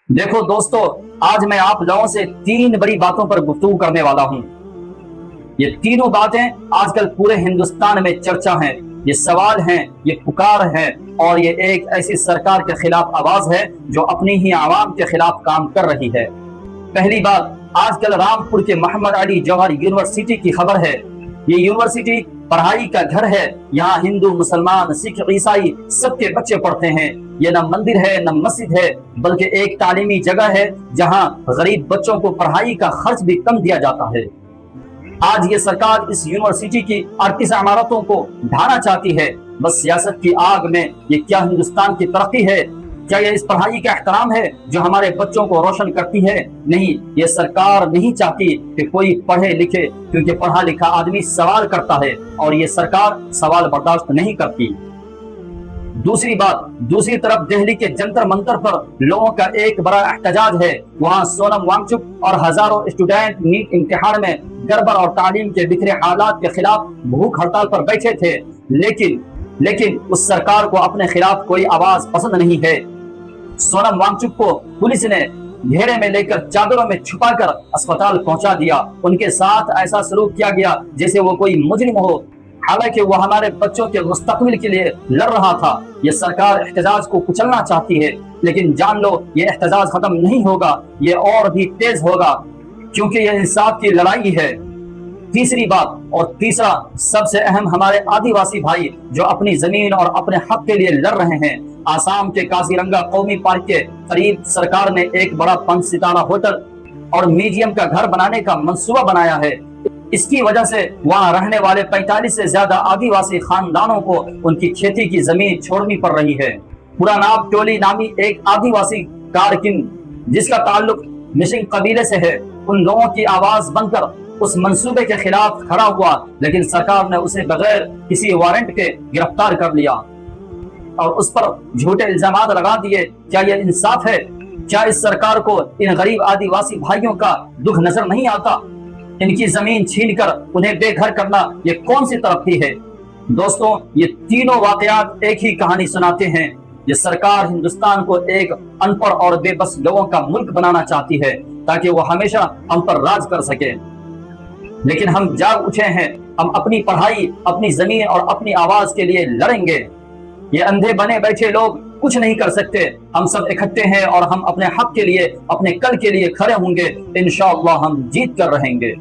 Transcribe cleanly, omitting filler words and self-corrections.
دیکھو دوستو، آج میں آپ لوگوں سے تین بڑی باتوں پر گفتگو کرنے والا ہوں۔ یہ تینوں باتیں آج کل پورے ہندوستان میں چرچا ہیں، یہ سوال ہیں، یہ پکار ہے، اور یہ ایک ایسی سرکار کے خلاف آواز ہے جو اپنی ہی عوام کے خلاف کام کر رہی ہے۔ پہلی بات، آج کل رامپور کے محمد علی جوہر یونیورسٹی کی خبر ہے۔ یہ یونیورسٹی پڑھائی کا گھر ہے، یہاں ہندو، مسلمان، سکھ، عیسائی سب کے بچے پڑھتے ہیں۔ یہ نہ مندر ہے نہ مسجد ہے، بلکہ ایک تعلیمی جگہ ہے جہاں غریب بچوں کو پڑھائی کا خرچ بھی کم دیا جاتا ہے۔ آج یہ سرکار اس یونیورسٹی کی 38 عمارتوں کو ڈھانا چاہتی ہے۔ بس سیاست کی آگ میں یہ کیا ہندوستان کی ترقی ہے؟ کیا یہ اس پڑھائی کا احترام ہے جو ہمارے بچوں کو روشن کرتی ہے؟ نہیں، یہ سرکار نہیں چاہتی کہ کوئی پڑھے لکھے، کیونکہ پڑھا لکھا آدمی سوال کرتا ہے اور یہ سرکار سوال برداشت نہیں کرتی۔ دوسری بات، دوسری طرف دہلی کے جنتر منتر پر لوگوں کا ایک بڑا احتجاج ہے۔ وہاں سونم وانگچک اور ہزاروں اسٹوڈنٹ نیٹ امتحان میں گڑبڑ اور تعلیم کے بکھرے حالات کے خلاف بھوک ہڑتال پر بیٹھے تھے، لیکن اس سرکار کو اپنے خلاف کوئی آواز پسند نہیں ہے۔ سونم وانگچک کو پولیس نے گھیرے میں لے کر چادروں میں چھپا کر اسپتال پہنچا دیا۔ ان کے ساتھ ایسا سلوک کیا گیا جیسے وہ کوئی مجرم ہو، حالانکہ وہ ہمارے بچوں کے مستقبل کے لیے لڑ رہا تھا۔ یہ سرکار احتجاج کو کچلنا چاہتی ہے، لیکن جان لو یہ احتجاج ختم نہیں ہوگا، یہ اور بھی تیز ہوگا، کیونکہ یہ انصاف کی لڑائی ہے۔ تیسری بات اور تیسرا سب سے اہم، ہمارے آدیواسی بھائی جو اپنی زمین اور اپنے حق کے لیے لڑ رہے ہیں۔ آسام کے کازیرنگا قومی پارک کے قریب سرکار نے ایک بڑا 5 ستارہ ہوٹل اور میوزیم کا گھر بنانے کا منصوبہ بنایا ہے۔ اس کی وجہ سے وہاں رہنے والے 45 سے زیادہ آدیواسی خاندانوں کو ان کی کھیتی کی زمین چھوڑنی پڑ رہی ہے۔ پورا نام ٹولی نامی ایک آدیواسی کارکن جس کا تعلق مشنگ قبیلے سے ہے، ان لوگوں کی آواز بن کر اس منصوبے کے خلاف کھڑا ہوا، لیکن سرکار نے اسے بغیر کسی وارنٹ کے گرفتار کر لیا اور اس پر جھوٹے الزامات لگا دیے۔ کیا یہ انصاف ہے؟ کیا اس سرکار کو ان غریب آدیواسی بھائیوں کا دکھ نظر نہیں آتا؟ ان کی زمین چھین کر انہیں بے گھر کرنا یہ کون سی ترقی ہے؟ دوستوں، یہ تینوں واقعات ایک ہی کہانی سناتے ہیں۔ یہ سرکار ہندوستان کو ایک ان پڑھ اور بے بس لوگوں کا ملک بنانا چاہتی ہے تاکہ وہ ہمیشہ ہم پر راج کر سکے، لیکن ہم جاگ اٹھے ہیں۔ ہم اپنی پڑھائی، اپنی زمین اور اپنی آواز کے لیے لڑیں گے۔ یہ اندھے بنے بیٹھے لوگ کچھ نہیں کر سکتے۔ ہم سب اکٹھے ہیں اور ہم اپنے حق کے لیے، اپنے کل کے لیے کھڑے ہوں گے۔ انشاءاللہ ہم جیت کر رہیں گے۔